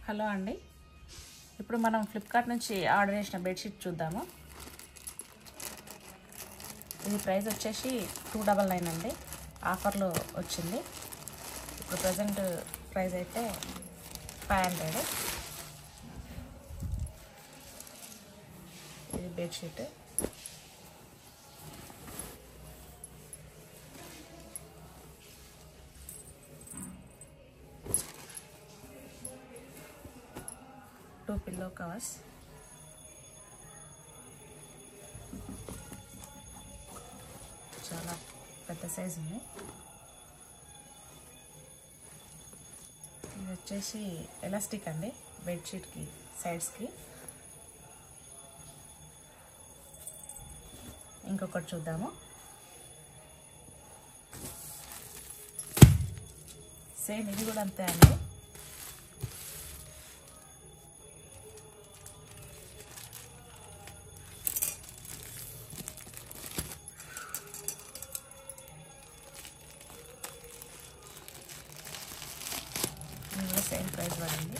Hello అండి, ఇప్పుడు మనం ఫ్లిప్కార్ట్ నుంచి ఆర్డర్ చేసిన బెడ్షీట్ చూద్దాము. ఇది ప్రైస్ వచ్చేసి 299 అండి. ఆఫర్లో వచ్చింది. ఇప్పుడు ప్రజెంట్ ప్రైస్ అయితే 500. ఇది బెడ్షీట్. Two pillow covers. చాలా పెద్ద సైజు ఉంది. ఇది వచ్చేసి ఎలాస్టిక్ అండి బెడ్షీట్కి సైడ్స్కి. ఇంకొకటి చూద్దాము. సేమ్ ఇది కూడా అంతే అండి. సేమ్ ప్రైస్ పడింది.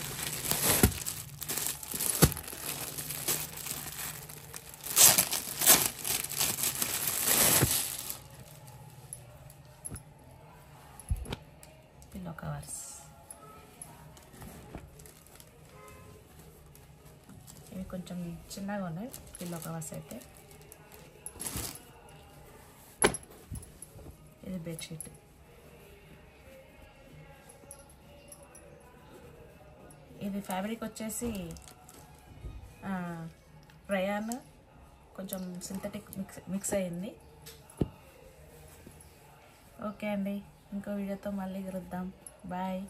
Pillow covers. ఇవి కొంచెం చిన్నగా ఉన్నాయి పిల్లో కవర్స్ అయితే. ఇది బెడ్షీట్. ఇది ఫ్యాబ్రిక్ వచ్చేసి రయాన్, కొంచెం సింథటిక్ మిక్స్ అయింది. ఓకే అండి, ఇంకో వీడియోతో మళ్ళీ కలుద్దాం. బాయ్.